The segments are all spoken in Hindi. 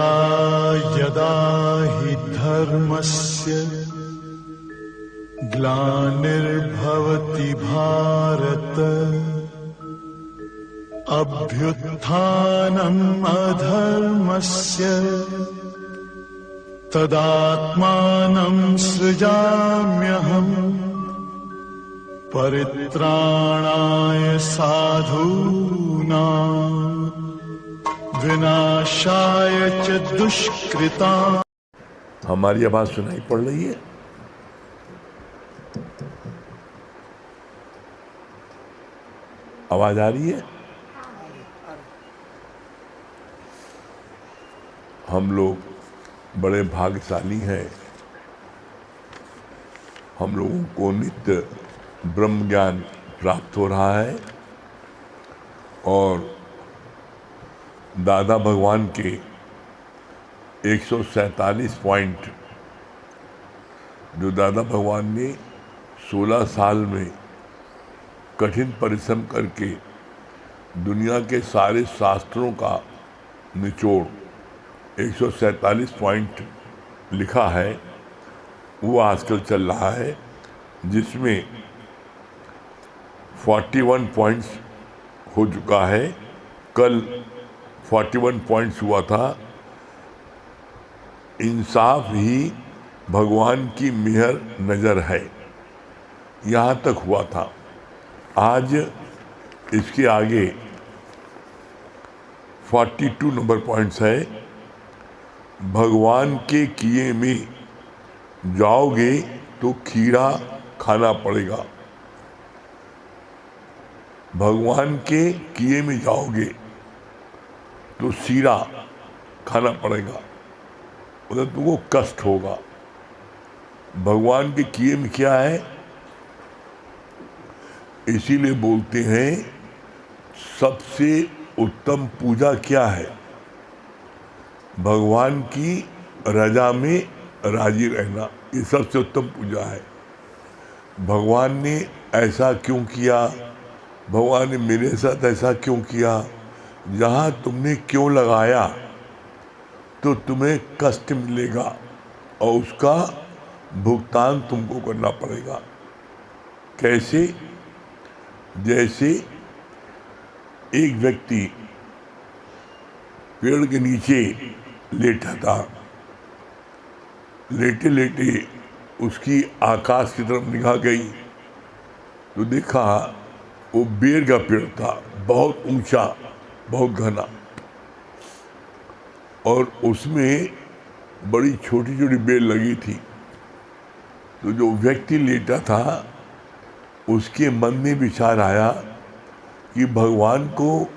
यदा यदा हि धर्मस्य ग्लानिर्भवति भारत अभ्युत्थानम् अधर्मस्य तदात्मानं सृजाम्यहम् परित्राणाय साधूनां विनाशाय च दुष्कृताम्। हमारी आवाज सुनाई पड़ रही है? आवाज आ रही है? हम लोग बड़े भाग्यशाली हैं। हम लोगों को नित्य ब्रह्म ज्ञान प्राप्त हो रहा है और दादा भगवान के 147 पॉइंट जो दादा भगवान ने 16 साल में कठिन परिश्रम करके दुनिया के सारे शास्त्रों का निचोड़ 147 पॉइंट लिखा है, वो आजकल चल रहा है, जिसमें 41 पॉइंट्स हो चुका है। कल 41 पॉइंट्स हुआ था। इंसाफ ही भगवान की मेहर नज़र है, यहाँ तक हुआ था। आज इसके आगे 42 नंबर पॉइंट्स है। भगवान के किए में जाओगे तो खीरा खाना पड़ेगा। भगवान के किए में जाओगे तो सीरा खाना पड़ेगा, मतलब तुमको कष्ट होगा। भगवान के किए में क्या है? इसीलिए बोलते हैं सबसे उत्तम पूजा क्या है? भगवान की रजा में राजी रहना, ये सबसे उत्तम पूजा है। भगवान ने ऐसा क्यों किया? भगवान ने मेरे साथ ऐसा क्यों किया? जहाँ तुमने क्यों लगाया तो तुम्हें कष्ट मिलेगा और उसका भुगतान तुमको करना पड़ेगा। कैसे? जैसे एक व्यक्ति पेड़ के नीचे लेटा था, लेटे लेटे उसकी आकाश की तरफ निगाह गई तो देखा वो बेर का पेड़ था, बहुत ऊंचा, बहुत घना, और उसमें बड़ी छोटी छोटी बेर लगी थी। तो जो व्यक्ति लेटा था उसके मन में विचार आया कि भगवान को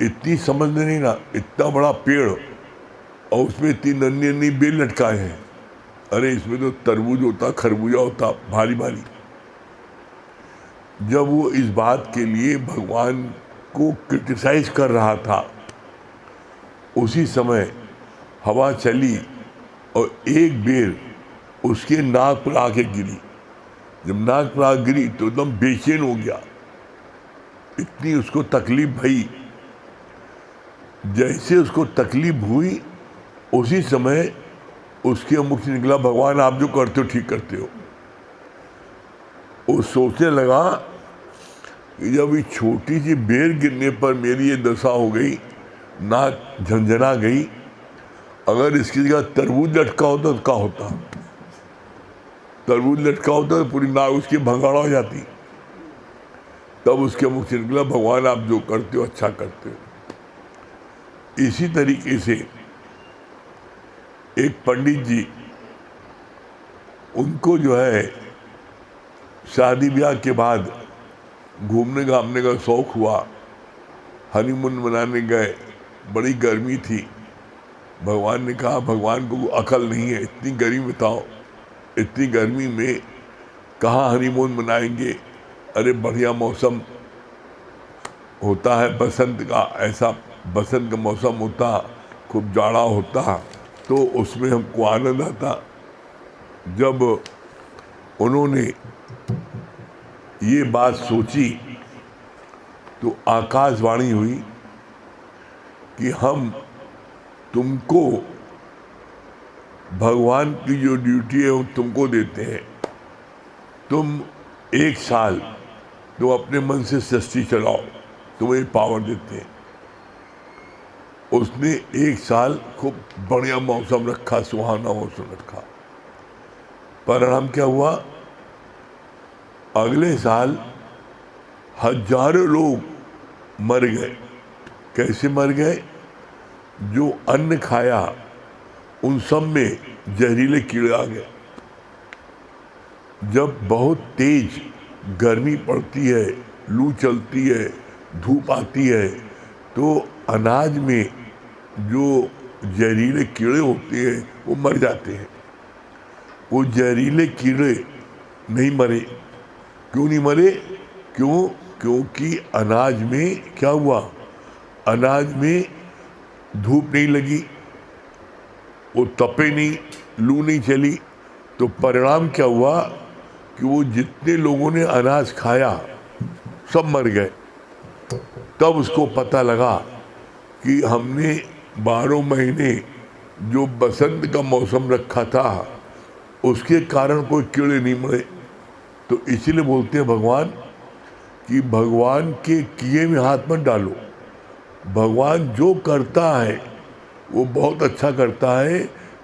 इतनी समझ नहीं ना, इतना बड़ा पेड़ और उसमें इतनी नन्ही नन्ही बेल लटकाए हैं। अरे इसमें तो तरबूज होता, खरबूजा होता, भारी भारी। जब वो इस बात के लिए भगवान को क्रिटिसाइज कर रहा था, उसी समय हवा चली और एक बेर उसके नाक पर आके गिरी। जब नाक पर आके गिरी तो एकदम बेचैन हो गया, इतनी उसको तकलीफ भई। जैसे उसको तकलीफ हुई उसी समय उसके मुख से निकला, भगवान आप जो करते हो ठीक करते हो। वो सोचने लगा कि जब ये छोटी सी बेर गिरने पर मेरी ये दशा हो गई, नाक झंझना गई, अगर इसकी जगह तरबूज लटका होता तो क्या होता? तरबूज लटका होता तो पूरी नाक उसकी भंगाड़ा हो जाती। तब उसके मुख से निकला, भगवान आप जो करते हो अच्छा करते हो। इसी तरीके से एक पंडित जी, उनको जो है शादी ब्याह के बाद घूमने घामने का शौक हुआ, हनीमून मनाने गए, बड़ी गर्मी थी। भगवान ने कहा, भगवान को अकल नहीं है, इतनी गर्मी बताओ, इतनी गर्मी में कहाँ हनीमून मनाएंगे? अरे बढ़िया मौसम होता है बसंत का, ऐसा बसंत का मौसम होता, खूब जाड़ा होता, तो उसमें हमको आनंद आता। जब उन्होंने ये बात सोची तो आकाशवाणी हुई कि हम तुमको भगवान की जो ड्यूटी है वो तुमको देते हैं। तुम 1 साल तो अपने मन से सृष्टि चलाओ, तुम्हें पावर देते हैं। उसने 1 साल खूब बढ़िया मौसम रखा, सुहाना मौसम रखा। परिणाम क्या हुआ? अगले साल हजारों लोग मर गए। कैसे मर गए? जो अन्न खाया उन सब में जहरीले कीड़े आ गए। जब बहुत तेज गर्मी पड़ती है, लू चलती है, धूप आती है, तो अनाज में जो जहरीले कीड़े होते हैं वो मर जाते हैं। वो जहरीले कीड़े नहीं मरे। क्यों नहीं मरे? क्योंकि अनाज में क्या हुआ? अनाज में धूप नहीं लगी, वो तपे नहीं, लू नहीं चली। तो परिणाम क्या हुआ कि वो जितने लोगों ने अनाज खाया सब मर गए। तब उसको पता लगा कि हमने 12 महीने जो बसंत का मौसम रखा था उसके कारण कोई कीड़े नहीं मरे। तो इसीलिए बोलते हैं भगवान कि भगवान के किए में हाथ मत डालो। भगवान जो करता है वो बहुत अच्छा करता है।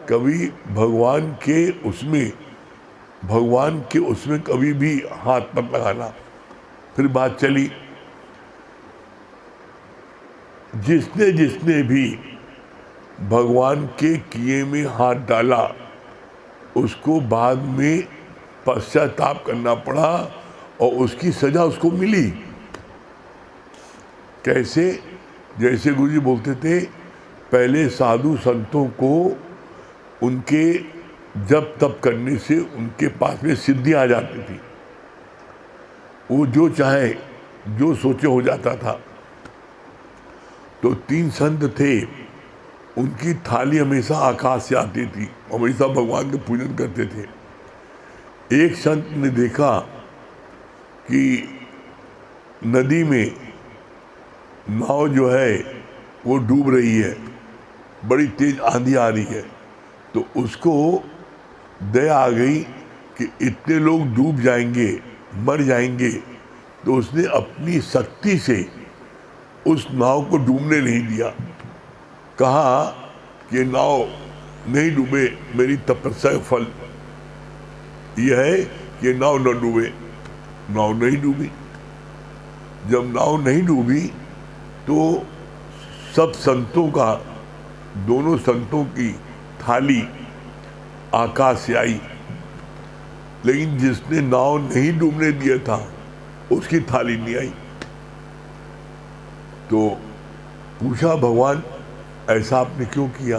कभी भगवान के उसमें कभी भी हाथ मत लगाना। फिर बात चली, जिसने भी भगवान के किए में हाथ डाला उसको बाद में पश्चाताप करना पड़ा और उसकी सजा उसको मिली। कैसे? जैसे गुरु जी बोलते थे, पहले साधु संतों को उनके जप तप करने से उनके पास में सिद्धि आ जाती थी। वो जो चाहे जो सोचे हो जाता था। तो 3 संत थे, उनकी थाली हमेशा आकाश से आती थी, हमेशा भगवान के पूजन करते थे। एक संत ने देखा कि नदी में नाव जो है वो डूब रही है, बड़ी तेज आंधी आ रही है। तो उसको दया आ गई कि इतने लोग डूब जाएंगे, मर जाएंगे। तो उसने अपनी शक्ति से उस नाव को डूबने नहीं दिया। कहा कि नाव नहीं डूबे, मेरी तपस्या का फल यह है कि नाव न डूबे। नाव नहीं डूबी। जब नाव नहीं डूबी तो सब संतों का, दोनों संतों की थाली आकाश से आई, लेकिन जिसने नाव नहीं डूबने दिया था उसकी थाली नहीं आई। तो पूछा, भगवान ऐसा आपने क्यों किया?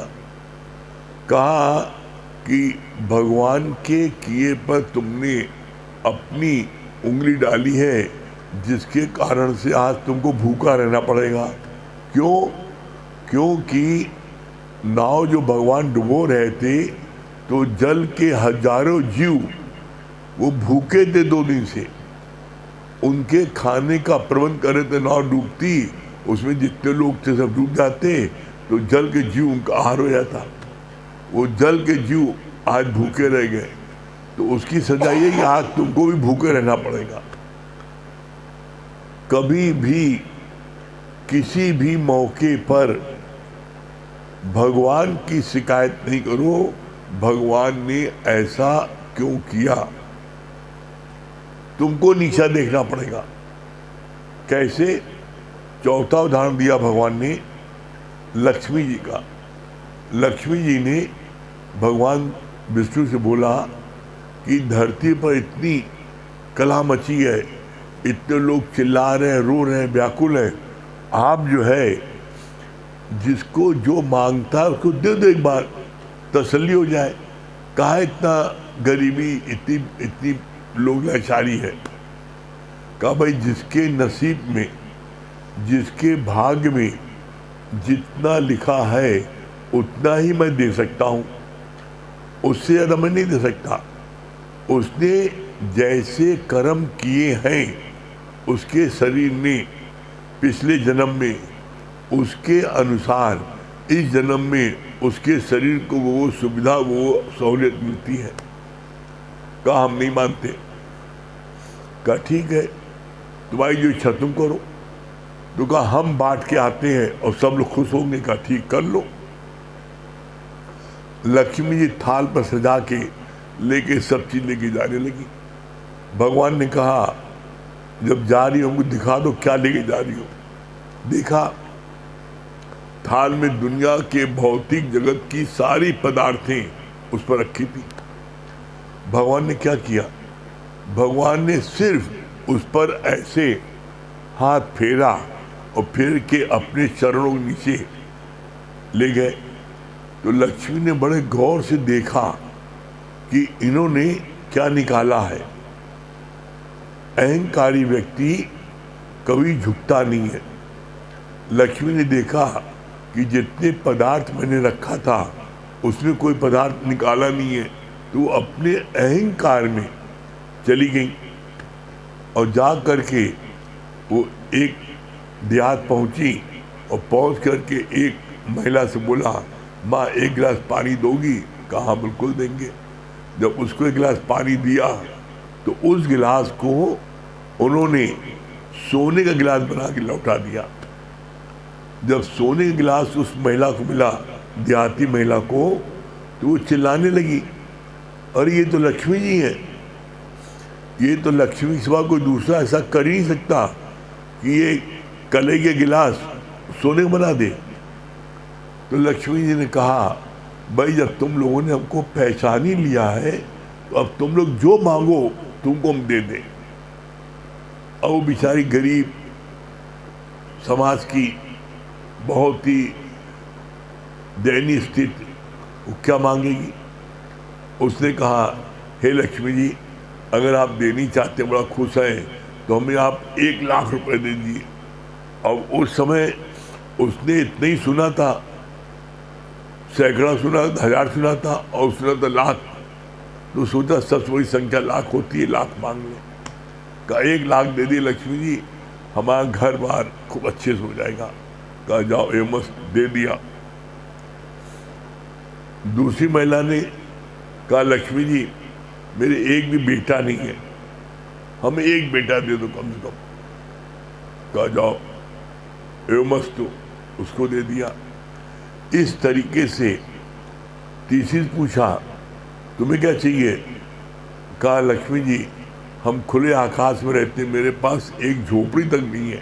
कहा कि भगवान के किए पर तुमने अपनी उंगली डाली है, जिसके कारण से आज तुमको भूखा रहना पड़ेगा। क्यों? क्योंकि नाव जो भगवान डुबो रहे थे तो जल के हजारों जीव वो भूखे थे 2 दिन से। उनके खाने का प्रबंध करे तो नाव डूबती, उसमें जितने लोग थे सब डूब जाते, तो जल के जीव उनका आहार हो जाता। वो जल के जीव आज भूखे रह गए। तो उसकी सजा ये कि आज तुमको भी भूखे रहना पड़ेगा। कभी भी किसी भी मौके पर भगवान की शिकायत नहीं करो, भगवान ने ऐसा क्यों किया। तुमको नीचा देखना पड़ेगा। कैसे? चौथा उदाहरण दिया भगवान ने लक्ष्मी जी का। लक्ष्मी जी ने भगवान विष्णु से बोला कि धरती पर इतनी कला मची है, इतने लोग चिल्ला रहे हैं, रो रहे हैं, व्याकुल हैं, आप जो है जिसको जो मांगता है उसको दे दो, एक बार तसल्ली हो जाए। कहा इतना गरीबी, इतनी लोग लाचारी है। कहा भाई जिसके नसीब में, जिसके भाग्य में जितना लिखा है उतना ही मैं दे सकता हूँ, उससे ज़्यादा मैं नहीं दे सकता। उसने जैसे कर्म किए हैं उसके शरीर ने पिछले जन्म में, उसके अनुसार इस जन्म में उसके शरीर को वो सुविधा, वो सहूलियत मिलती है। कहा हम नहीं मानते। कहा ठीक है, तुम्हारी जो इच्छा तुम करो। तो कहा हम बांट के आते हैं और सब लोग खुश होंगे। कहा ठीक, कर लो। लक्ष्मी जी थाल पर सजा के लेके सब चीज लेके जाने लगी। भगवान ने कहा जब जा रही हो दिखा दो क्या लेके जा रही हो। देखा थाल में दुनिया के भौतिक जगत की सारी पदार्थें उस पर रखी थी। भगवान ने क्या किया, भगवान ने सिर्फ उस पर ऐसे हाथ फेरा और फिर के अपने चरणों के नीचे ले गए। तो लक्ष्मी ने बड़े गौर से देखा कि इन्होंने क्या निकाला है। अहंकारी व्यक्ति कभी झुकता नहीं है। लक्ष्मी ने देखा कि जितने पदार्थ मैंने रखा था उसमें कोई पदार्थ निकाला नहीं है, तो अपने अहंकार में चली गई और जा करके वो एक देहात पहुंची और पहुंच करके एक महिला से बोला, माँ एक गिलास पानी दोगी? कहा बिल्कुल देंगे। जब उसको एक गिलास पानी दिया तो उस गिलास को उन्होंने सोने का गिलास बना के लौटा दिया। जब सोने का गिलास उस महिला को मिला, देहाती महिला को, तो वो चिल्लाने लगी, अरे ये तो लक्ष्मी जी है, ये तो लक्ष्मी के सिवा कोई दूसरा ऐसा कर ही नहीं सकता कि ये कले के गिलास सोने का बना दे। तो लक्ष्मी जी ने कहा, भाई जब तुम लोगों ने हमको पहचान ही लिया है तो अब तुम लोग जो मांगो तुमको हम दे दें। और वो बेचारी गरीब समाज की बहुत ही दयनीय स्थिति, वो क्या मांगेगी। उसने कहा, हे लक्ष्मी जी, अगर आप देनी चाहते बड़ा खुश हैं तो हमें आप 1 लाख रुपए दे दीजिए। अब उस समय उसने इतना ही सुना था, सैकड़ा सुना था, 1000 सुना था और सुना था लाख। तो सोचा सबसे बड़ी संख्या लाख होती है, लाख मांग ले। कहा 1 लाख दे दिए लक्ष्मी जी, हमारा घर बार खूब अच्छे से हो जाएगा। कहा जाओ, ये मस्त, दे दिया। दूसरी महिला ने कहा, लक्ष्मी जी मेरे एक भी बेटा नहीं है, हमें एक बेटा दे दो कम से कम। कहा जाओ, ये मस्त, उसको दे दिया। इस तरीके से तीसरी पूछा, तुम्हें क्या चाहिए? कहा लक्ष्मी जी हम खुले आकाश में रहते हैं, मेरे पास एक झोपड़ी तक नहीं है,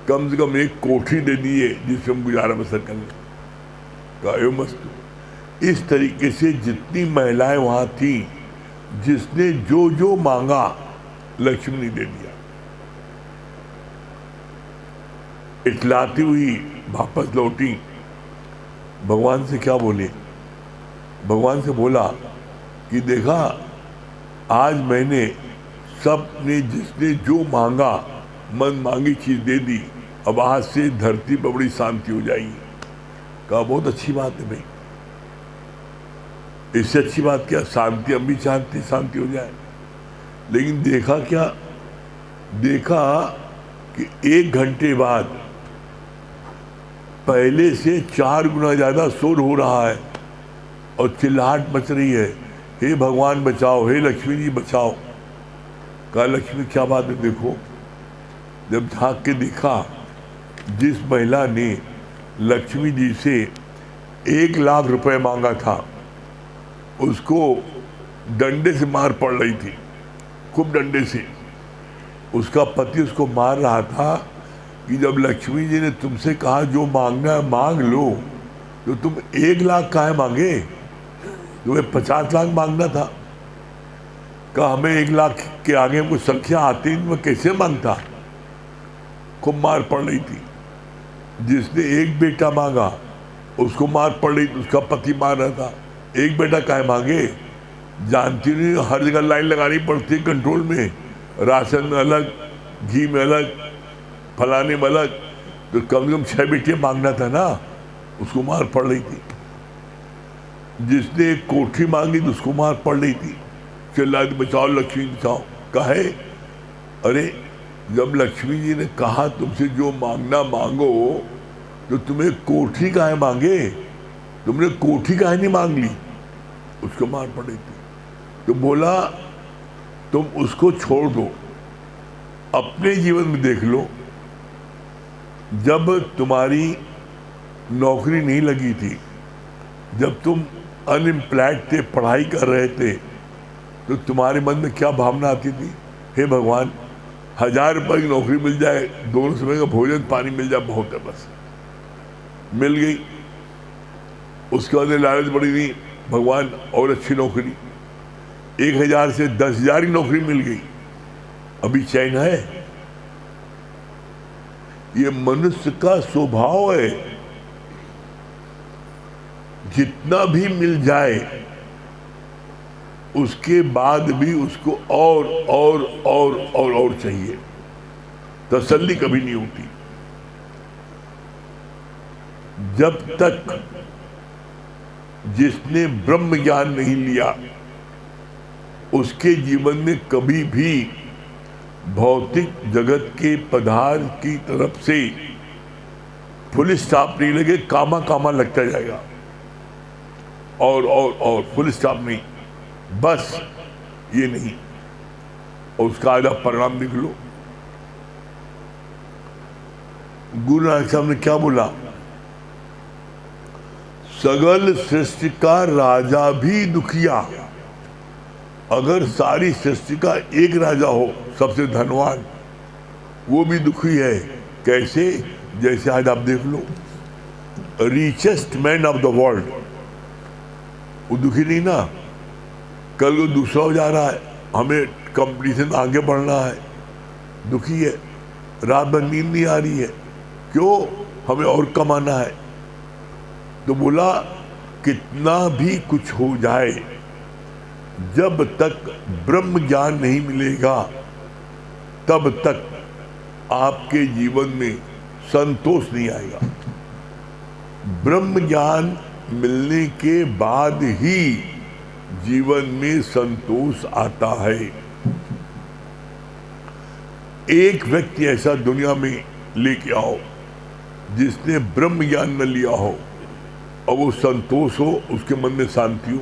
कम से कम एक कोठी दे दिए जिससे हम गुजारा बसर कर लें। कहा ये मस्त। इस तरीके से जितनी महिलाएं वहां थी, जिसने जो जो मांगा लक्ष्मी ने दे दिया। इतलाती हुई वापस लौटी। भगवान से क्या बोले? भगवान से बोला कि देखा, आज मैंने सब ने जिसने जो मांगा मन मांगी चीज दे दी, अब आज से धरती पर बड़ी शांति हो जाएगी। कहा बहुत अच्छी बात है भाई, इससे अच्छी बात क्या, शांति हम भी चाहते शांति हो जाए। लेकिन देखा क्या, देखा कि 1 घंटे बाद पहले से 4 गुना ज्यादा शोर हो रहा है और चिल्लाहट मच रही है, हे भगवान बचाओ, हे लक्ष्मी जी बचाओ। कहा लक्ष्मी क्या बात है? देखो, जब झांक के देखा, जिस महिला ने लक्ष्मी जी से 1 लाख रुपए मांगा था, उसको डंडे से मार पड़ रही थी, खूब डंडे से। उसका पति उसको मार रहा था कि जब लक्ष्मी जी ने तुमसे कहा जो मांगना है मांग लो, तो तुम 1 लाख काहे मांगे, तुम्हें 50 लाख मांगना था। कहा हमें 1 लाख के आगे हमको संख्या आती नहीं, मैं कैसे मांगता। खूब मार पड़ रही थी। जिसने 1 बेटा मांगा उसको मार पड़ रही थी, उसका पति मार रहा था। 1 बेटा काहे मांगे, जानती नहीं हर जगह लाइन लगानी पड़ती है कंट्रोल में, राशन में अलग, घी में अलग, फलाने में अलग, तो कम से कम 6 बेटियां मांगना था ना, उसको मार पड़ रही थी। जिसने 1 कोठी मांगी तो उसको मार पड़ रही थी, चिल्ला बचाओ लक्ष्मी बचाओ। कहे अरे जब लक्ष्मी जी ने कहा तुमसे जो मांगना मांगो, तो तुम्हें कोठी काहे मांगे, तुमने कोठी काहे नहीं मांग ली? उसको मार पड़ी थी। तो बोला तुम उसको छोड़ दो, अपने जीवन में देख लो, जब तुम्हारी नौकरी नहीं लगी थी, जब तुम अनएम्प्लॉयड थे, पढ़ाई कर रहे थे, तो तुम्हारे मन में क्या भावना आती थी? हे भगवान, 1000 रुपये की नौकरी मिल जाए, दोनों समय का भोजन पानी मिल जाए, बहुत है, बस। मिल गई। उसके बाद लालच बढ़ी नहीं, भगवान और अच्छी नौकरी, 1000 से 10,000 की नौकरी मिल गई, अभी चैन है? ये मनुष्य का स्वभाव है, जितना भी मिल जाए उसके बाद भी उसको और चाहिए, तसल्ली कभी नहीं होती। जब तक जिसने ब्रह्म ज्ञान नहीं लिया, उसके जीवन में कभी भी भौतिक जगत के पदार्थ की तरफ से फुल स्टॉप नहीं लगे, कामा कामा लगता जाएगा, और फुल स्टॉप नहीं, बस ये नहीं। और उसका आधा परिणाम देख लो। गुरु नानक साहब ने क्या बोला? सगल सृष्टि का राजा भी दुखिया। अगर सारी सृष्टि का एक राजा हो, सबसे धनवान, वो भी दुखी है। कैसे? जैसे आज आप देख लो, richest man of the world, वो दुखी नहीं ना। कल वो दूसरा हो जा रहा है, हमें कंपटीशन आगे बढ़ना है, दुखी है। रात भर नींद नहीं आ रही है, क्यों? हमें और कमाना है। तो बोला कितना भी कुछ हो जाए, जब तक ब्रह्म ज्ञान नहीं मिलेगा, तब तक आपके जीवन में संतोष नहीं आएगा। ब्रह्म ज्ञान मिलने के बाद ही जीवन में संतोष आता है। एक व्यक्ति ऐसा दुनिया में लेके आओ जिसने ब्रह्म ज्ञान न लिया हो और वो संतोष हो, उसके मन में शांति हो,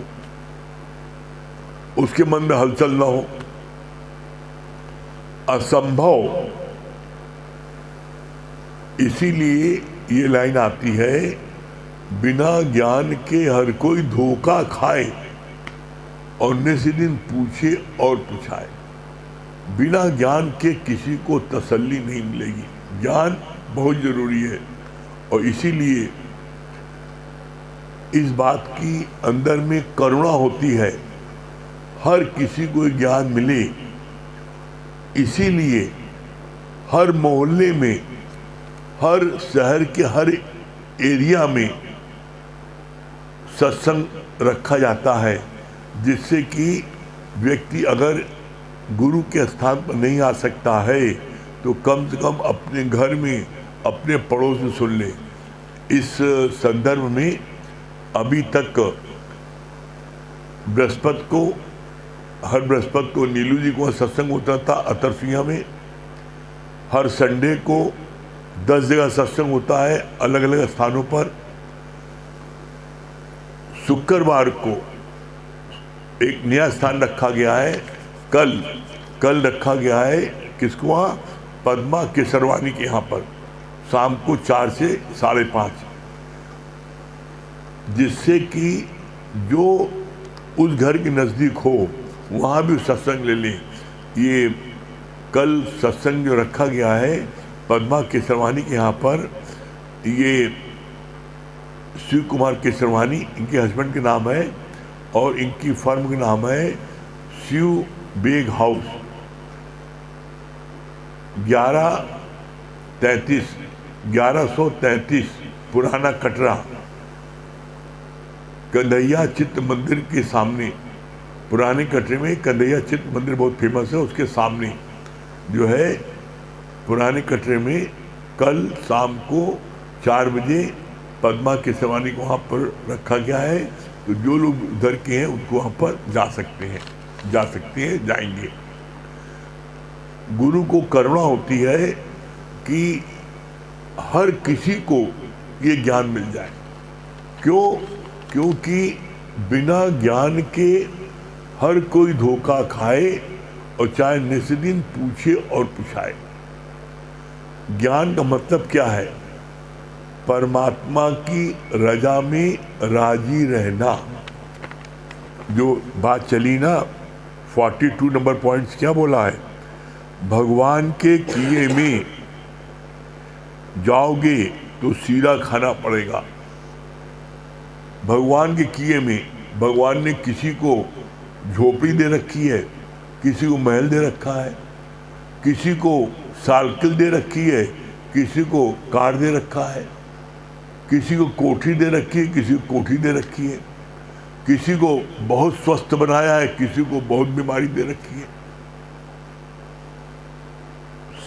उसके मन में हलचल ना हो, असंभव। इसीलिए ये लाइन आती है, बिना ज्ञान के हर कोई धोखा खाए और निस्दिन पूछे और पूछाए। बिना ज्ञान के किसी को तसल्ली नहीं मिलेगी। ज्ञान बहुत जरूरी है, और इसीलिए इस बात की अंदर में करुणा होती है, हर किसी को ज्ञान मिले। इसीलिए हर मोहल्ले में, हर शहर के हर एरिया में सत्संग रखा जाता है, जिससे कि व्यक्ति अगर गुरु के स्थान पर नहीं आ सकता है तो कम से कम अपने घर में, अपने पड़ोस में सुन ले। इस संदर्भ में अभी तक बृहस्पति को, हर बृहस्पति को नीलू जी को सत्संग होता था अतरसिया में। हर संडे को 10 जगह सत्संग होता है अलग अलग स्थानों पर। शुक्रवार को एक नया स्थान रखा गया है, कल रखा गया है, किसको? वहाँ पद्मा केसरवानी के यहाँ पर, शाम को 4 से 5:30, जिससे कि जो उस घर के नज़दीक हो वहाँ भी सत्संग ले लें। ये कल सत्संग जो रखा गया है पद्मा केसरवानी के यहाँ पर, ये शिव कुमार केसरवानी इनके हस्बैंड के नाम है, और इनकी फर्म का नाम है शिव बेग हाउस। 1133 पुराना कटरा, कन्हैया चित्त मंदिर के सामने। पुराने कटरे में कन्हैया चित्त मंदिर बहुत फेमस है, उसके सामने जो है पुराने कटरे में कल शाम को 4 बजे पद्मा केसरवानी को वहाँ पर रखा गया है। तो जो लोग उधर के हैं उनको वहाँ पर जा सकते हैं, जाएंगे। गुरु को करुणा होती है कि हर किसी को ये ज्ञान मिल जाए। क्यों? क्योंकि बिना ज्ञान के हर कोई धोखा खाए और चाहे निस्दिन पूछे और पुछाए। ज्ञान का मतलब क्या है? परमात्मा की रजा में राजी रहना। जो बात चली ना, 42 नंबर पॉइंट्स क्या बोला है? भगवान के किए में जाओगे तो सीधा खाना पड़ेगा। भगवान के किए में, भगवान ने किसी को झोपड़ी दे रखी है, किसी को महल दे रखा है, किसी को साइकिल दे रखी है, किसी को कार दे रखा है, किसी को कोठी दे रखी है, किसी को कोठी दे रखी है, किसी को बहुत स्वस्थ बनाया है, किसी को बहुत बीमारी दे रखी है।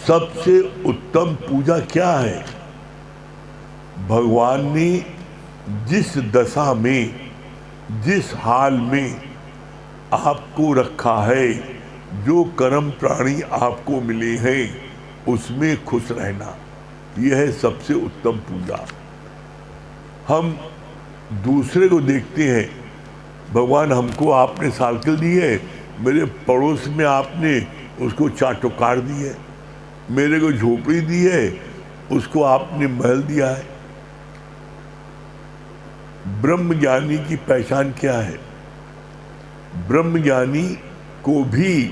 सबसे उत्तम पूजा क्या है? भगवान ने जिस दशा में, जिस हाल में आपको रखा है, जो कर्म प्राणी आपको मिले हैं, उसमें खुश रहना, यह है सबसे उत्तम पूजा। हम दूसरे को देखते हैं, भगवान हमको आपने साइकिल दी है, मेरे पड़ोस में आपने उसको 4 टोकार दी है, मेरे को झोपड़ी दी है, उसको आपने महल दिया है। ब्रह्म ज्ञानी की पहचान क्या है? ब्रह्म ज्ञानी को भी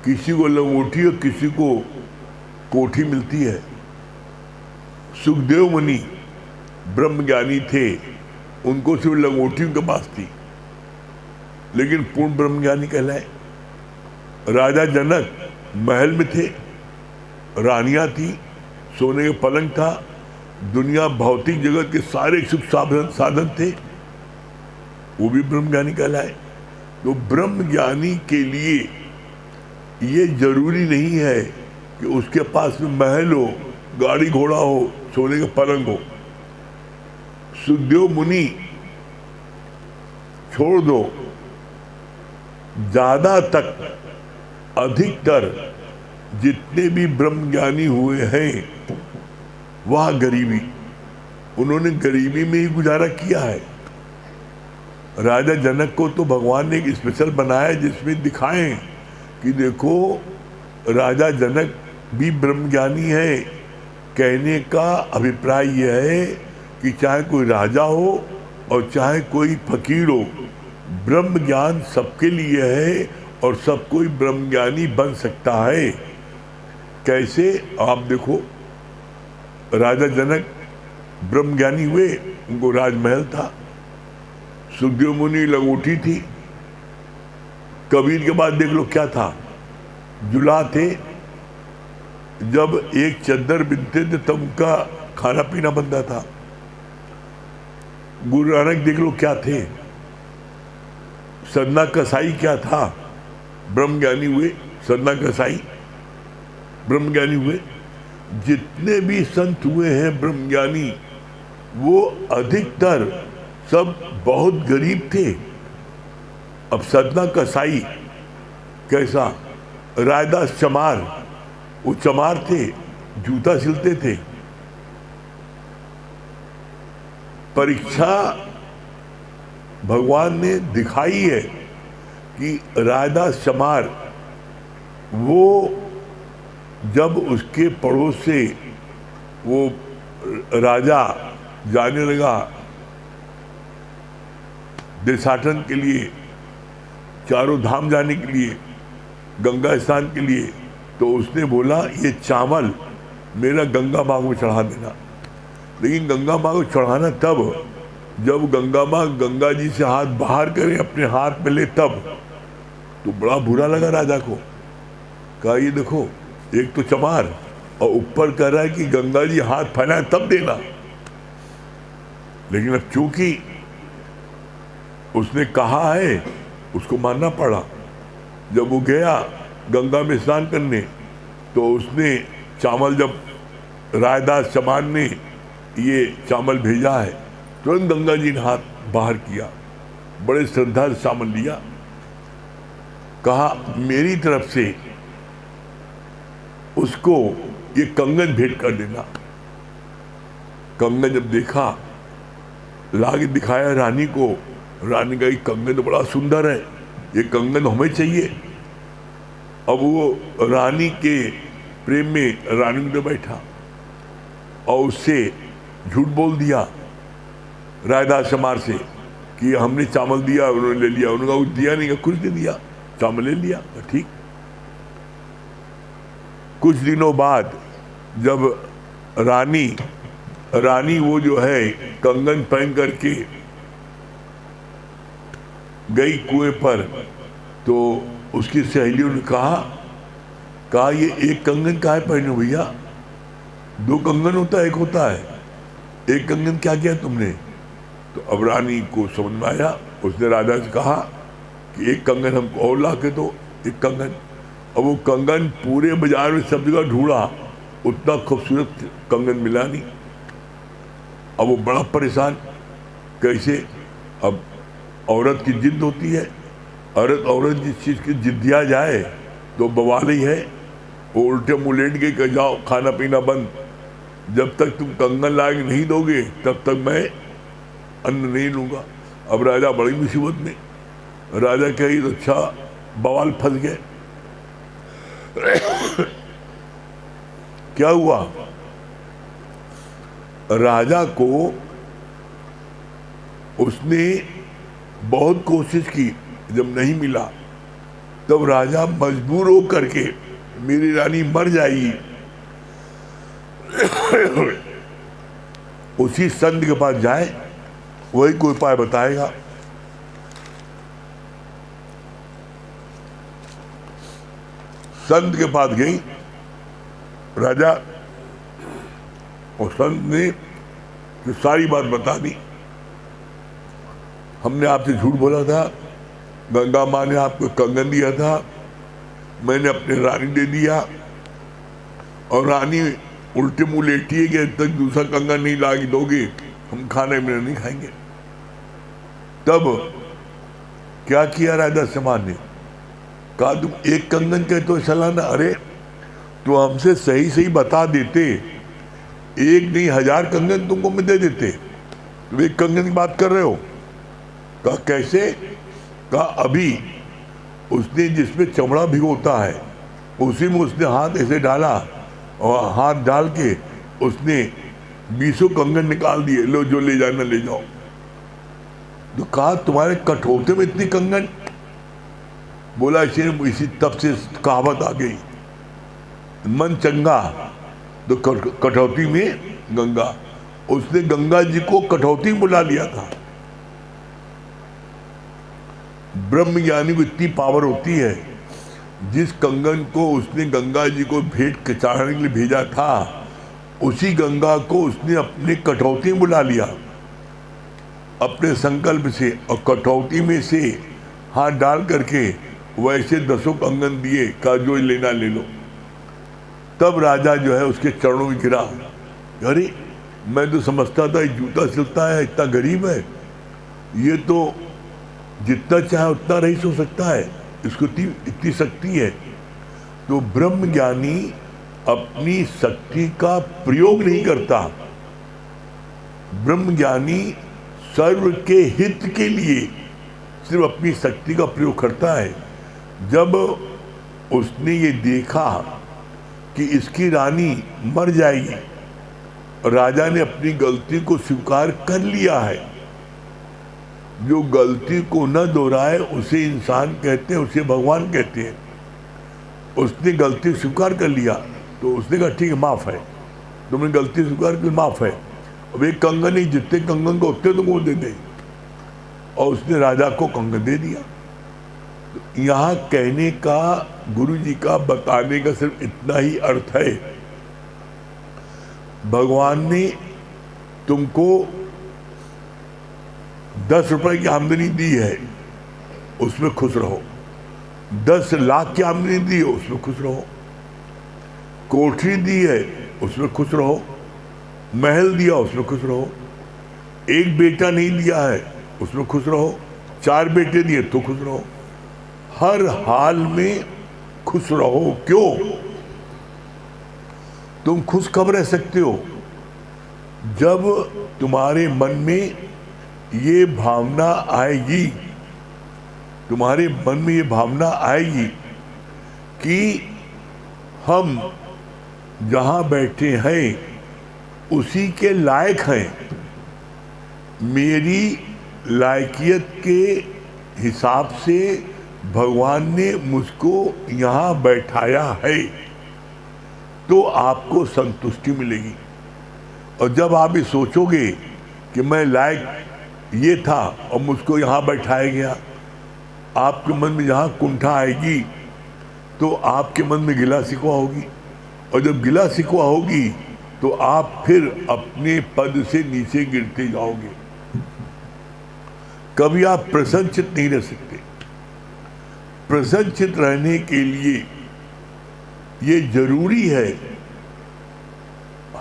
किसी को लंगोटी और किसी को कोठी मिलती है। सुखदेव मुनि ब्रह्म ज्ञानी थे, उनको सिर्फ लंगोटी उनके पास थी, लेकिन पूर्ण ब्रह्म ज्ञानी कहलाए। राजा जनक महल में थे, रानियां थी, सोने का पलंग था, दुनिया भौतिक जगत के सारे सुख साधन थे, वो भी ब्रह्म ज्ञानी कहलाए। तो ब्रह्म ज्ञानी के लिए ये जरूरी नहीं है कि उसके पास में महल हो, गाड़ी घोड़ा हो, सोने का पलंग हो। सुखदेव मुनि छोड़ दो, ज्यादा तक अधिकतर जितने भी ब्रह्म ज्ञानी हुए हैं वह गरीबी, उन्होंने गरीबी में ही गुजारा किया है। राजा जनक को तो भगवान ने एक स्पेशल बनाया जिसमें दिखाएं कि देखो राजा जनक भी ब्रह्म ज्ञानी है। कहने का अभिप्राय यह है कि चाहे कोई राजा हो और चाहे कोई फकीर हो, ब्रह्म ज्ञान सबके लिए है और सब कोई ब्रह्म ज्ञानी बन सकता है। कैसे? आप देखो, राजा जनक ब्रह्म ज्ञानी हुए, उनको राजमहल था, सुखदेव मुनि लंगोटी थी, कबीर के बाद देख लो क्या था, जुला थे। जब एक चद्दर बिनते थे तब उनका खाना पीना बनता था। गुरु नानक देख लो क्या थे, सदना कसाई क्या था, ब्रह्म ज्ञानी हुए, सदना कसाई ब्रह्म ज्ञानी हुए। जितने भी संत हुए हैं ब्रह्म ज्ञानी, वो अधिकतर सब बहुत गरीब थे। अब सदना कसाई कैसा? रायदास चमार, वो चमार थे, जूता सिलते थे। परीक्षा भगवान ने दिखाई है कि रायदास चमार, वो जब उसके पड़ोस से वो राजा जाने लगा देशाटन के लिए, चारों धाम जाने के लिए, गंगा स्नान के लिए, तो उसने बोला ये चावल मेरा गंगा माँ को चढ़ा देना। लेकिन गंगा माँ को चढ़ाना तब जब गंगा माँ गंगा जी से हाथ बाहर करे, अपने हाथ में ले, तब। तो बड़ा बुरा लगा राजा को। कहा ये देखो, एक तो चमार और ऊपर कह रहा है कि गंगा जी हाथ फैलाए तब देना। लेकिन अब चूंकि उसने कहा है, उसको मानना पड़ा। जब वो गया गंगा में स्नान करने, तो उसने चावल, जब रायदास चमार ने ये चावल भेजा है, तुरंत गंगा जी ने हाथ बाहर किया, बड़े श्रद्धा से चावल लिया, कहा मेरी तरफ से उसको ये कंगन भेंट कर देना। कंगन जब देखा ला के दिखाया रानी को। रानी का ये कंगन तो बड़ा सुंदर है, ये कंगन हमें चाहिए। अब वो रानी के प्रेम में रानी में बैठा और उससे झूठ बोल दिया रायदास चमार से कि हमने चावल दिया, उन्होंने ले लिया। उन्होंने कहा दिया नहीं, कुछ नहीं दिया, चावल ले लिया। ठीक। कुछ दिनों बाद जब रानी वो जो है कंगन पहन करके गई कुएं पर, तो उसकी सहेलियों ने कहा ये एक कंगन काहे पहने भैया, 2 कंगन होता है, एक होता है, एक कंगन क्या किया तुमने। तो अब रानी को समझ में आया, उसने राजा से कहा कि एक कंगन हमको और ला के दो, एक कंगन। अब वो कंगन पूरे बाजार में सब जगह ढूंढा, उतना खूबसूरत कंगन मिला नहीं। अब वो बड़ा परेशान, कैसे। अब औरत की जिद होती है, औरत जिस चीज़ की जिद्दिया जाए तो बवाल ही है। वो उल्टे मुँह लेट के कह जाओ खाना पीना बंद, जब तक तुम कंगन ला के नहीं दोगे तब तक मैं अन्न नहीं लूँगा। अब राजा बड़ी मुसीबत में, राजा कही तो अच्छा बवाल फंस गए। क्या हुआ, राजा को उसने बहुत कोशिश की, जब नहीं मिला तब राजा मजबूर हो करके मेरी रानी मर जाएगी, उसी संत के पास जाए, वही कोई उपाय बताएगा। संत के पास गई राजा, और संत ने तो सारी बात बता दी। हमने आपसे झूठ बोला था, गंगा माँ ने आपको कंगन दिया था, मैंने अपने रानी दे दिया, और रानी उल्टे मुंह लेटी है कि जब तक दूसरा कंगन नहीं ला के दोगे हम खाने में नहीं खाएंगे। तब क्या किया राजा समान ने, कहा तुम एक कंगन कहते हो सालाना, अरे तो हमसे सही सही बता देते, एक नहीं 1000 कंगन तुमको मैं दे देते, तुम एक कंगन की बात कर रहे हो। कहा कैसे, कहा अभी उसने जिसमें चमड़ा भिगोता है उसी में उसने हाथ ऐसे डाला, और हाथ डाल के उसने 20 कंगन निकाल दिए, लो जो ले जाना ले जाओ। तो कहा तुम्हारे कठौते में इतनी कंगन, बोला इसी तब से कहावत आ गई, मन चंगा तो कठौती में गंगा। उसने गंगा जी को कठौती बुला लिया था। ब्रह्म ज्ञानी को इतनी पावर होती है, जिस कंगन को उसने गंगा जी को भेंट चढ़ाने के लिए भेजा था, उसी गंगा को उसने अपने कठौती बुला लिया अपने संकल्प से, और कठौती में से हाथ डाल करके वैसे 10 कंगन दिए, का जो लेना ले लो। तब राजा जो है उसके चरणों में गिरा, अरे मैं तो समझता था जूता सिलता है, इतना गरीब है, ये तो जितना चाहे उतना रईस हो सकता है, इसको इतनी शक्ति है। तो ब्रह्म ज्ञानी अपनी शक्ति का प्रयोग नहीं करता, ब्रह्म ज्ञानी सर्व के हित के लिए सिर्फ अपनी शक्ति का प्रयोग करता है। जब उसने ये देखा कि इसकी रानी मर जाएगी, राजा ने अपनी गलती को स्वीकार कर लिया है। जो गलती को न दोहराए उसे इंसान कहते हैं, उसे भगवान कहते हैं। उसने गलती स्वीकार कर लिया, तो उसने कहा ठीक है माफ़ है, तुमने गलती स्वीकार की, माफ़ है। अब एक कंगन ही, जितने कंगन को उतने तुमको दे दे, और उसने राजा को कंगन दे दिया। तो यहाँ कहने का, गुरु जी का बताने का सिर्फ इतना ही अर्थ है, भगवान ने तुमको 10 रुपए की आमदनी दी है, उसमें खुश रहो। 10 लाख की आमदनी दी है, उसमें खुश रहो। कोठरी दी है, उसमें खुश रहो। महल दिया, उसमें खुश रहो। एक बेटा नहीं दिया है, उसमें खुश रहो। 4 बेटे दिए तो खुश रहो। हर हाल में खुश रहो। क्यों? तुम खुश कब रह सकते हो? जब तुम्हारे मन में ये भावना आएगी, तुम्हारे मन में ये भावना आएगी कि हम जहाँ बैठे हैं उसी के लायक हैं, मेरी लायकियत के हिसाब से भगवान ने मुझको यहाँ बैठाया है, तो आपको संतुष्टि मिलेगी। और जब आप ये सोचोगे कि मैं लायक ये था और मुझको यहाँ बैठाया गया, आपके मन में जहाँ कुंठा आएगी तो आपके मन में गिला शिकवा होगी, और जब गिला शिकवा होगी तो आप फिर अपने पद से नीचे गिरते जाओगे। कभी आप प्रसन्नचित नहीं रह सकते। प्रसन्नचित रहने के लिए ये जरूरी है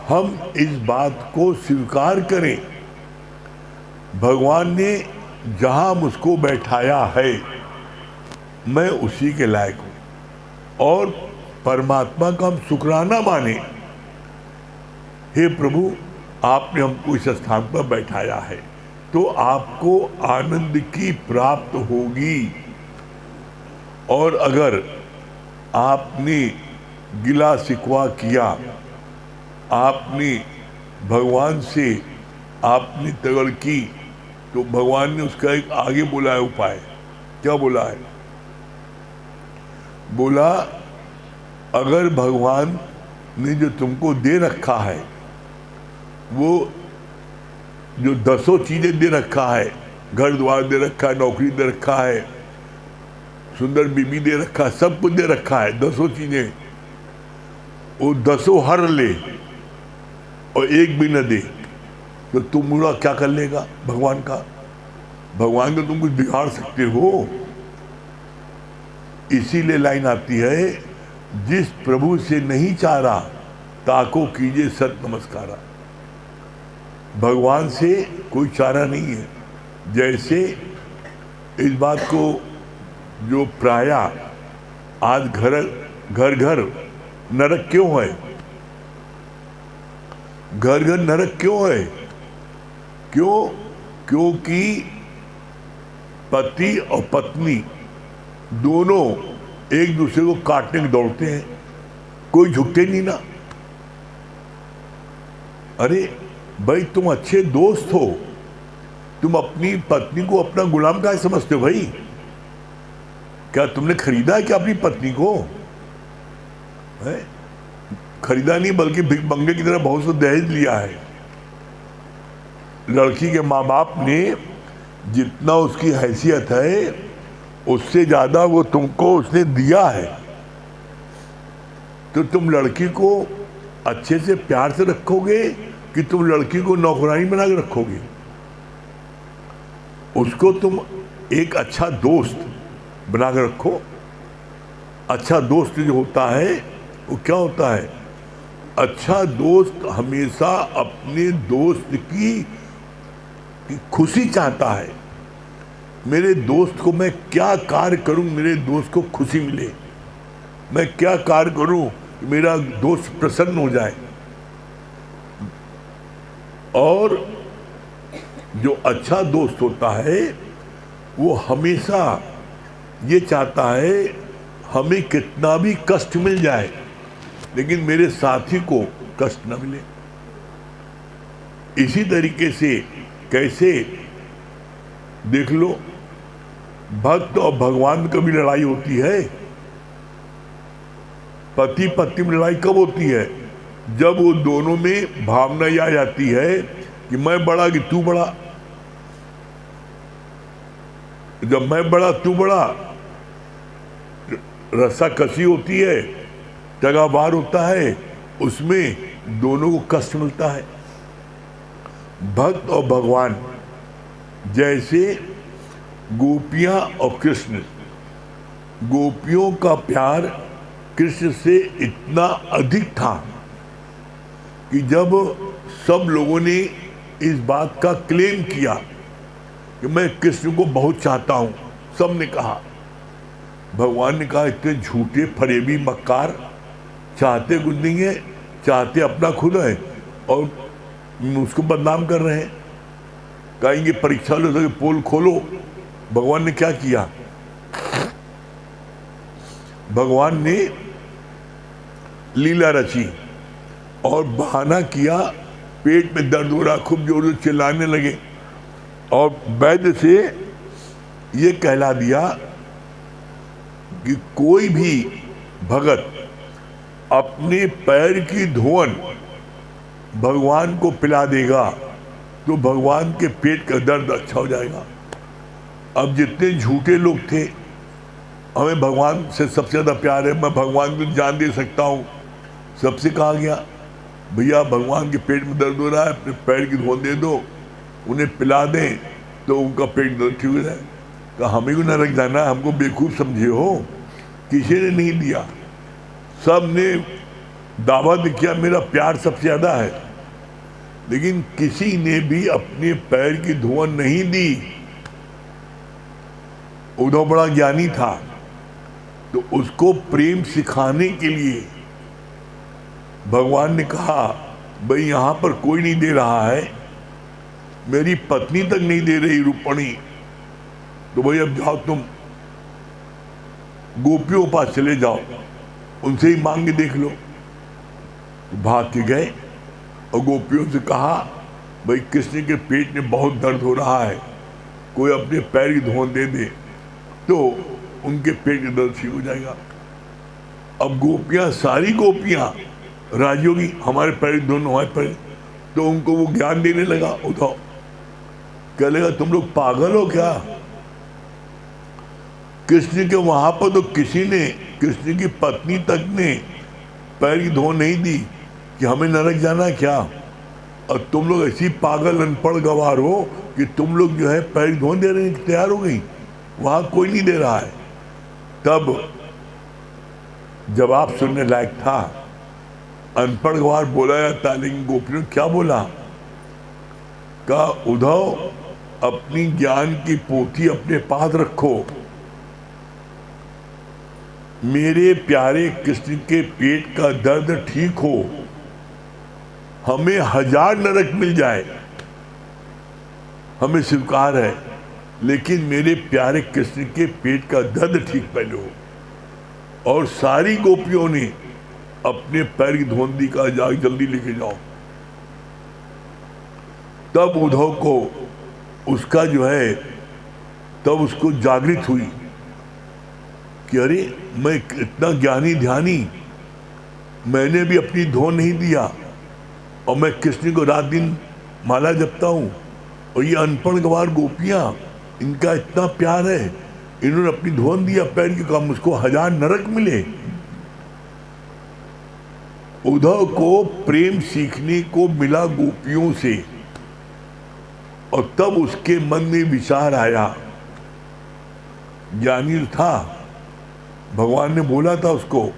हम इस बात को स्वीकार करें, भगवान ने जहां मुझको बैठाया है मैं उसी के लायक हूं, और परमात्मा का हम शुक्राना माने, हे प्रभु आपने हमको इस स्थान पर बैठाया है, तो आपको आनंद की प्राप्त होगी। और अगर आपने गिला शिकवा किया, आपने भगवान से आपने तगड़ की, तो भगवान ने उसका एक आगे बोला है उपाय। क्या बोला है? बोला अगर भगवान ने जो तुमको दे रखा है, वो जो 10 चीजें दे रखा है, घर द्वार दे रखा है, नौकरी दे रखा है, सुंदर बीबी दे रखा है, सब कुछ दे रखा है, 10 चीजें, वो 10 हर ले और एक भी न दे, तो तुम मुड़ा क्या कर लेगा भगवान का? भगवान को तुम कुछ बिगाड़ सकते हो? इसीलिए लाइन आती है, जिस प्रभु से नहीं चारा ताको कीजिए सत नमस्कारा। भगवान से कोई चारा नहीं है। जैसे इस बात को जो प्राय आज घर घर नरक क्यों है? घर घर नरक क्यों है? क्योंकि पति और पत्नी दोनों एक दूसरे को काटने के दौड़ते हैं, कोई झुकते नहीं ना। अरे भाई तुम अच्छे दोस्त हो, तुम अपनी पत्नी को अपना गुलाम क्या समझते हो भाई? क्या तुमने खरीदा है क्या अपनी पत्नी को? है? खरीदा नहीं, बल्कि भिख मंगे की तरह बहुत सा दहेज लिया है। लड़की के माँ बाप ने जितना उसकी हैसियत है उससे ज्यादा वो तुमको उसने दिया है, तो तुम लड़की को अच्छे से प्यार से रखोगे कि तुम लड़की को नौकरानी बना के रखोगे? उसको तुम एक अच्छा दोस्त बना के रखो। अच्छा दोस्त जो होता है वो क्या होता है? अच्छा दोस्त हमेशा अपने दोस्त की खुशी चाहता है। मेरे दोस्त को मैं क्या कार्य करूं मेरे दोस्त को खुशी मिले, मैं क्या कार्य करूं मेरा दोस्त प्रसन्न हो जाए। और जो अच्छा दोस्त होता है वो हमेशा ये चाहता है हमें कितना भी कष्ट मिल जाए लेकिन मेरे साथी को कष्ट न मिले। इसी तरीके से कैसे देख लो, भक्त और भगवान की भी लड़ाई होती है। पति पत्नी में लड़ाई कब होती है? जब वो दोनों में भावना आ जाती है कि मैं बड़ा कि तू बड़ा। जब मैं बड़ा तू बड़ा, रस्सा कसी होती है, टगावार होता है, उसमें दोनों को कष्ट मिलता है। भक्त और भगवान जैसे गोपियां और कृष्ण, गोपियों का प्यार कृष्ण से इतना अधिक था कि जब सब लोगों ने इस बात का क्लेम किया कि मैं कृष्ण को बहुत चाहता हूं, सब ने कहा, भगवान ने कहा इतने झूठे फरेबी मक्कार, चाहते कुछ नहीं है, चाहते अपना खुद है और उसको बदनाम कर रहे हैं। कहेंगे परीक्षा लो तो पोल खोलो। भगवान ने क्या किया? भगवान ने लीला रची और बहाना किया, पेट में दर्द हो रहा, खूब जोर से चिल्लाने लगे और वैद्य से ये कहला दिया कि कोई भी भगत अपने पैर की धोवन भगवान को पिला देगा तो भगवान के पेट का दर्द अच्छा हो जाएगा। अब जितने झूठे लोग थे, हमें भगवान से सबसे ज़्यादा प्यार है, मैं भगवान को जान दे सकता हूँ, सबसे कहा गया भैया भगवान के पेट में दर्द हो रहा है, अपने पैर की धोवन दे दो, उन्हें पिला दें तो उनका पेट दर्द ठीक हो जाए। कहा हमें को नरक जाना, हमको बेवकूफ़ समझे हो? किसी ने नहीं दिया, सब ने दावा किया मेरा प्यार सबसे ज़्यादा है, लेकिन किसी ने भी अपने पैर की धोवन नहीं दी। उद्धव बड़ा ज्ञानी था, तो उसको प्रेम सिखाने के लिए भगवान ने कहा भाई यहाँ पर कोई नहीं दे रहा है, मेरी पत्नी तक नहीं दे रही रुक्मिणी, तो भाई अब जाओ तुम गोपियों के पास चले जाओ, उनसे ही मांग के देख लो। भाग के गए और गोपियों से कहा भाई कृष्ण के पेट में बहुत दर्द हो रहा है, कोई अपने पैर की धोवन दे दे तो उनके पेट का दर्द ठीक हो जाएगा। अब गोपियां, सारी गोपियां राजी होगी हमारे पैर दोनों हमारे पैर, तो उनको वो ज्ञान देने लगा। उठाओ, क्या लगा तुम लोग पागल हो क्या? कृष्ण के वहां पर तो किसी ने, कृष्ण की पत्नी तक ने पैर की धोवन नहीं दी कि हमें नरक जाना क्या? और तुम लोग ऐसी पागल अनपढ़ गवार हो कि तुम लोग जो है पैर की धोवन देने की तैयार हो गई, वहां कोई नहीं दे रहा है। तब जवाब सुनने लायक था, अनपढ़ गवार बोला जाता, लेकिन गोपियों ने क्या बोला? कहा उद्धव अपनी ज्ञान की पोथी अपने पास रखो, मेरे प्यारे कृष्ण के पेट का दर्द ठीक हो, हमें 1000 नरक मिल जाए, हमें स्वीकार है, लेकिन मेरे प्यारे कृष्ण के पेट का दर्द ठीक पहले हो। और सारी गोपियों ने अपने पैर की धोवन दी, का जाग जल्दी लेके जाओ। तब उद्धव को उसका जो है, तब उसको जागृत हुई कि अरे मैं इतना ज्ञानी ध्यानी, मैंने भी अपनी धोवन नहीं दिया और मैं कृष्ण को रात दिन माला जपता हूँ, और ये अनपढ़ गवार गोपियाँ, इनका इतना प्यार है, इन्होंने अपनी धोवन दिया पैर की, काम मुझको 1000 नरक मिले। उद्धव को प्रेम सीखने को मिला गोपियों से, और तब उसके मन में विचार आया, ज्ञानी था, भगवान ने बोला था उसको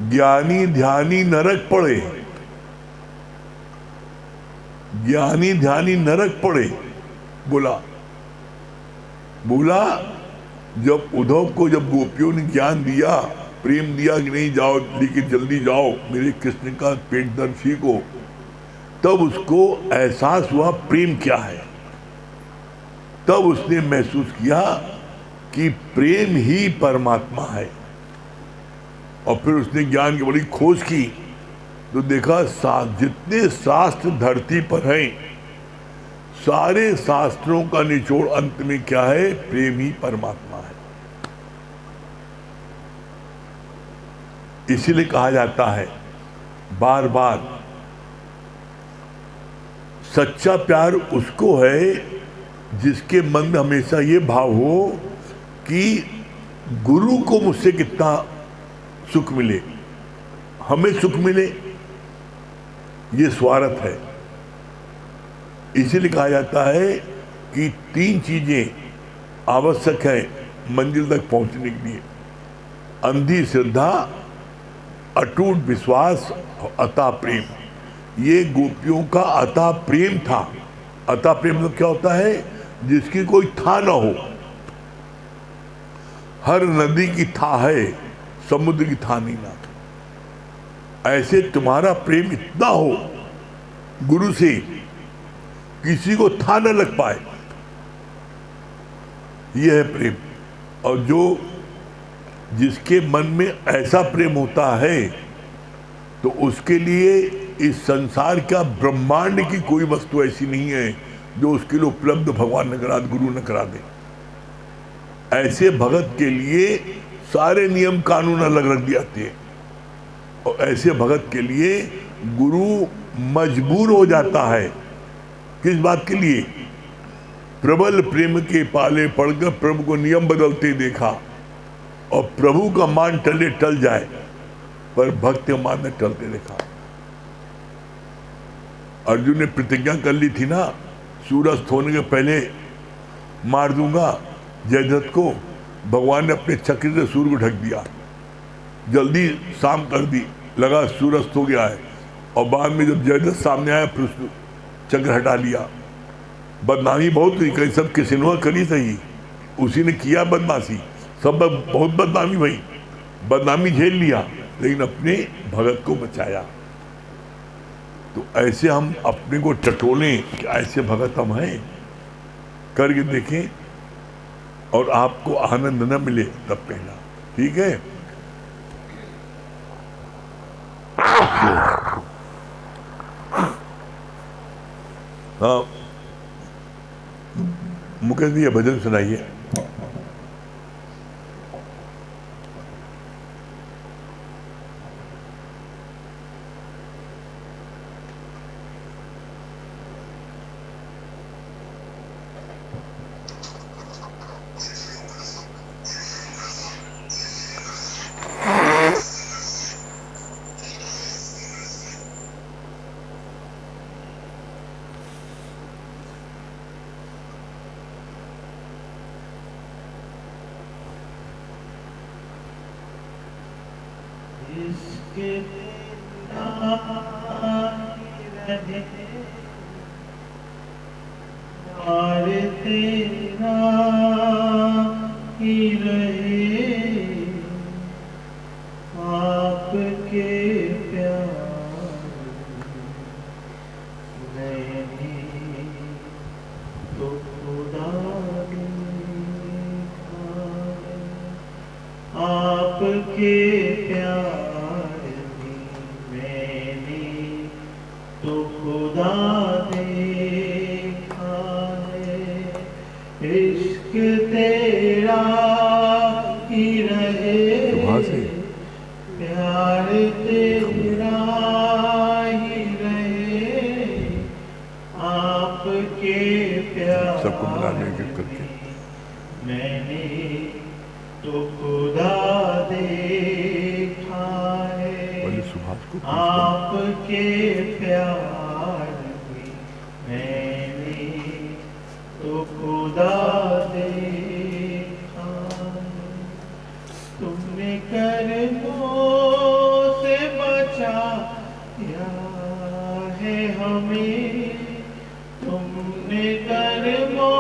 ज्ञानी ध्यानी नरक पड़े, ज्ञानी ध्यानी नरक पड़े, बोला जब उद्धव को, जब गोपियों ने ज्ञान दिया, प्रेम दिया कि नहीं जाओ लेकिन जल्दी जाओ, मेरे कृष्ण का पेट दर्द ठीक हो, तब उसको एहसास हुआ प्रेम क्या है। तब उसने महसूस किया कि प्रेम ही परमात्मा है। और फिर उसने ज्ञान की बड़ी खोज की, तो देखा जितने शास्त्र धरती पर हैं, सारे शास्त्रों का निचोड़ अंत में क्या है? प्रेम ही परमात्मा है। इसीलिए कहा जाता है बार बार, सच्चा प्यार उसको है जिसके मन में हमेशा ये भाव हो कि गुरु को मुझसे कितना सुख मिले, हमें सुख मिले, ये स्वार्थ है। इसीलिए कहा जाता है कि 3 चीजें आवश्यक है मंजिल तक पहुंचने के लिए: अंधी श्रद्धा, अटूट विश्वास, अतः प्रेम। ये गोपियों का अतः प्रेम था। अतः प्रेम मतलब क्या होता है? जिसकी कोई था ना हो। हर नदी की था है, समुद्र की था नहीं ना। ऐसे तुम्हारा प्रेम इतना हो गुरु से किसी को था न लग पाए। यह है प्रेम। और जो जिसके मन में ऐसा प्रेम होता है तो उसके लिए इस संसार का ब्रह्मांड की कोई वस्तु ऐसी नहीं है जो उसके लिए उपलब्ध भगवान न करा दे, गुरु न करा दे। ऐसे भगत के लिए सारे नियम कानून अलग रख दिए जाते हैं और ऐसे भगत के लिए गुरु मजबूर हो जाता है। किस बात के लिए? प्रबल प्रेम के पाले पड़कर प्रभु को नियम बदलते देखा और प्रभु का मान टले टल जाए पर भक्त मान ने टलते देखा। अर्जुन ने प्रतिज्ञा कर ली थी ना, सूरज होने के पहले मार दूंगा जयद्रथ को। भगवान ने अपने चक्र से सूर्य को ढक दिया, जल्दी शाम कर दी, लगा सूरज हो गया है। और बाद में जब जयद्रथ सामने आया फिर चक्र हटा लिया। बदनामी बहुत हुई, कहीं सब किसनवा करी सही, उसी ने किया बदमाशी, सब बहुत बदनामी भई, बदनामी झेल लिया लेकिन अपने भगत को बचाया। तो ऐसे हम अपने को टटोलें कि ऐसे भगत हम हैं, करके देखें और आपको आनंद न मिले तब कहना, ठीक है। हाँ मुकेश जी भजन सुनाइए। सबको मिला लेंगे करके मैंने तो खुदा देखा है आपके प्यार में, मैंने तो खुदा देखा है। तुमने कर्मों से बचाया है हमें, तुमने कर्मों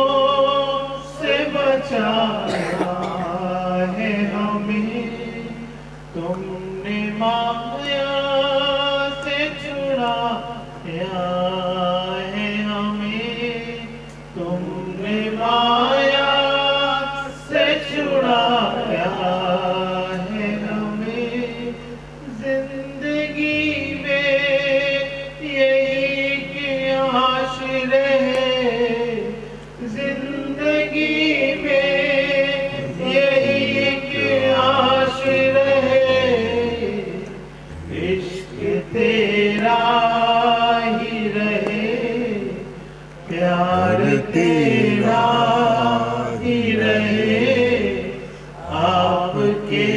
से बचाया है हमें, तुमने माया से छुड़ाया है हमें, तुमने माया से छुड़ाया है हमें। जिंदगी में यही की आशरे है, जिंदगी में यही की आशरे है, इश्क तेरा ही रहे, प्यार तेरा ही रहे, आपके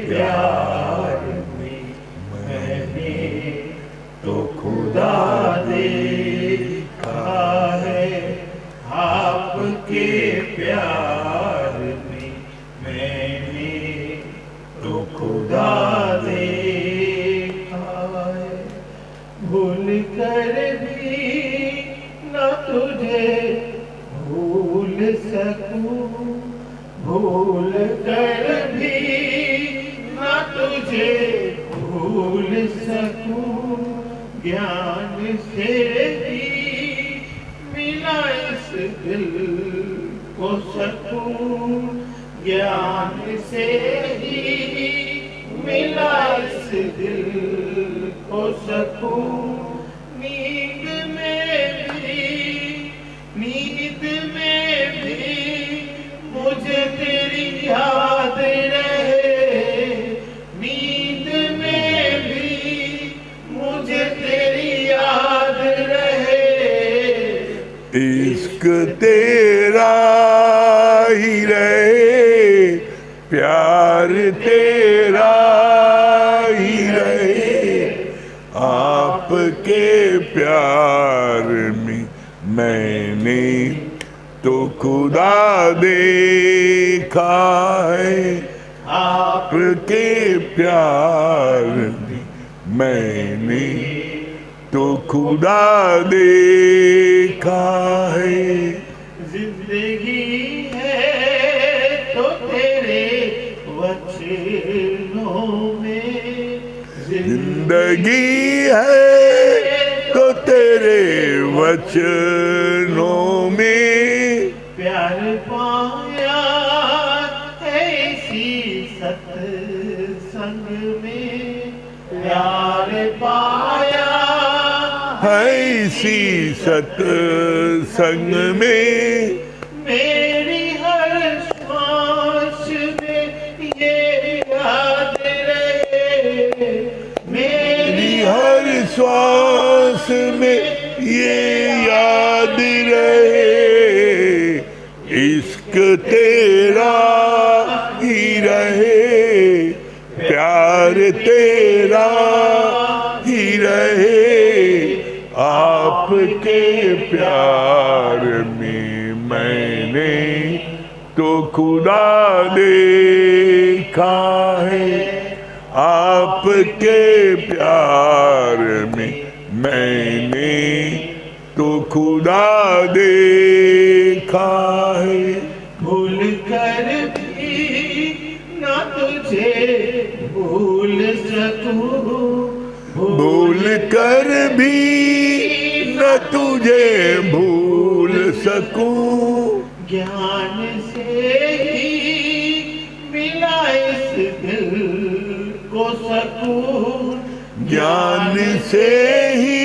प्यार में मैंने तो खुदा देखा है, आपके प्यार में मैंने तो खुदा देखा है। भूल कर भी न तुझे भूल सकूं, भूल कर भी न तुझे भूल सकूं, ज्ञान से भी मिला इस दिल को सकून, ज्ञान से ही मिला इस दिल को सकून। नींद में भी मुझे तेरी याद रहे, नींद में भी मुझे तेरी याद रहे। इश्क तेरा ही रहे, प्यार तेरा ही रहे, आपके प्यार में मैंने तो खुदा देखा है, आपके प्यार में मैंने तो खुदा देखा है। जिंदगी है तो तेरे वचनों में, जिंदगी है तो तेरे वचनों में, प्यार पाया है इसी सत्संग में, प्यार पाया है इसी सत्संग में। मेरी हर श्वास में ये याद रहे, मेरी हर श्वास में ये याद रहे, इश्क तेरा ही रहे, प्यार तेरा ही रहे, आपके प्यार में मैंने तो खुदा देखा है, आपके प्यार में मैंने तो खुदा देखा है। भूल कर भी ना तुझे भूल सकूं, भूल कर भी न तुझे भूल सकूं, ज्ञान से ही मिला इस दिल को सकून, ज्ञान से ही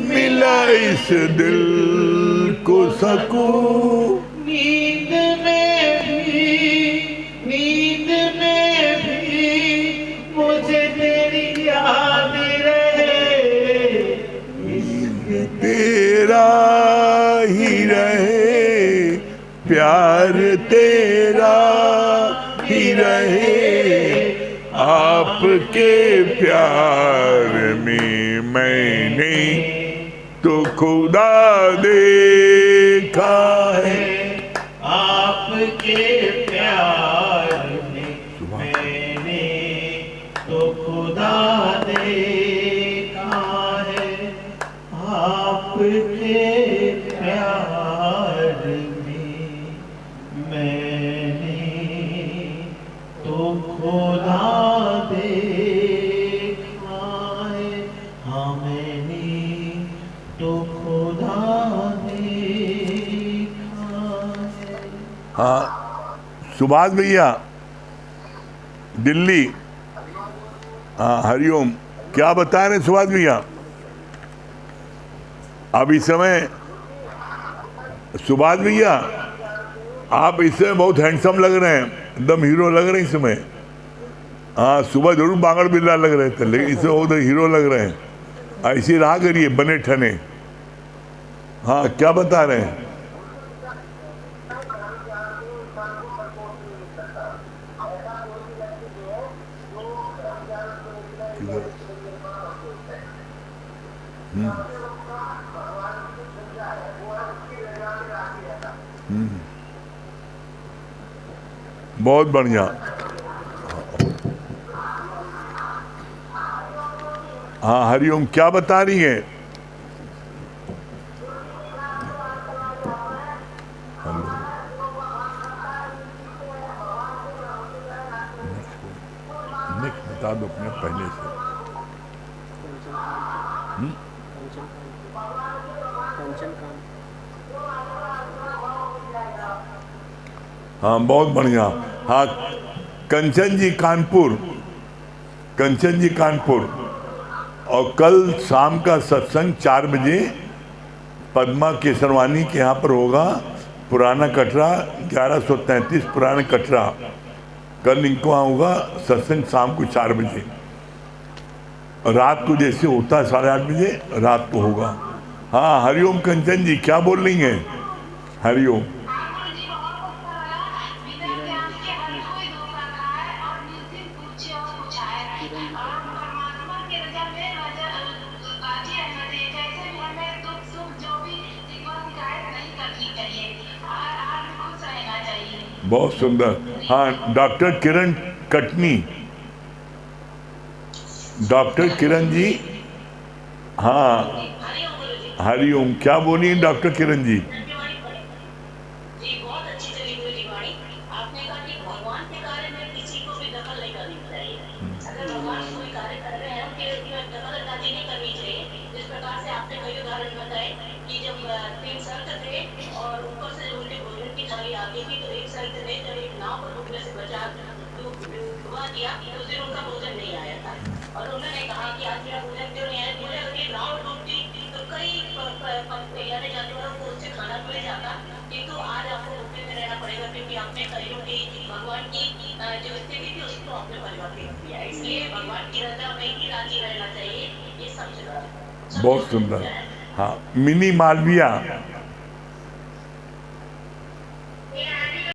मिला इस दिल को सकूं। नींद में भी मुझे तेरी याद रहे, तेरा ही रहे, प्यार तेरा ही रहे, आपके प्यार में मैंने तो खुदा देखा है, आपके प्यार में मैंने तो खुदा देखा है, आपके प्यार में मैंने तो खुदा देखा है, हाँ मैंने तो खुदा देखा है। हाँ सुभाष भैया दिल्ली, हाँ हरिओम, क्या बता रहे सुभाष भैया? अब इस समय सुभाष भैया आप इस समय बहुत हैंडसम लग रहे हैं, एकदम हीरो लग रहे हैं इस समय। हाँ सुबह जरूर बांगड़ बिल्ला लग रहे थे, लेकिन इसमें बहुत हीरो लग रहे हैं। ऐसे रहा करिए बने ठने। हाँ क्या बता रहे हैं? बहुत बढ़िया। हाँ हरिओम, क्या बता रही है? नेक्स्ट बता दो अपने पहले से। कंचन काम हाँ बहुत बढ़िया। हाँ कंचन जी कानपुर, कंचन जी कानपुर। और कल शाम का सत्संग 4 बजे पद्मा केसरवानी के यहाँ पर होगा, पुराना कटरा 1133 पुराना कटरा। कल इनको वहाँ होगा सत्संग शाम को 4 बजे। रात को जैसे होता है 8:30 बजे रात को होगा। हाँ हरिओम कंचन जी, क्या बोल रही हैं? हरिओम। बहुत सुंदर। हाँ डॉक्टर किरण कटनी, डॉक्टर किरण जी। हाँ हरिओम, क्या बोली डॉक्टर किरण जी? बहुत अच्छी चली गुरुजी वाणी। आपने कहा कि भगवान के कार्य में किसी को भी दखल नहीं करनी चाहिए। अगर भगवान कोई कार्य कर रहे हैं उनके दखल अंदाजी नहीं करनी चाहिए। जिस प्रकार से आपने कई उदाहरण बताए कि जब 3 संत थे और ऊपर से उनके भोजन की थाली आती थी तो एक संत ने जब एक नाव पर डूबने से बचा डुबा दिया तो उस दिन उनका भोजन नहीं आया था। और उन्होंने कहा कि आज मेरा भोजन क्यों नहीं आया? बोले अगर ये नाव डूबती तो कई यानी जानवरों को उससे खाना मिल जाता, किंतु आज आपको भूखे में रहना पड़ेगा क्योंकि आपने कलियों की भगवान की जो स्थिति थी उसको आपने परिवर्तित किया। इसलिए भगवान की रजा में ही राजी रहना चाहिए। ये सब जगह बहुत सुंदर। हाँ मिनी मालविया,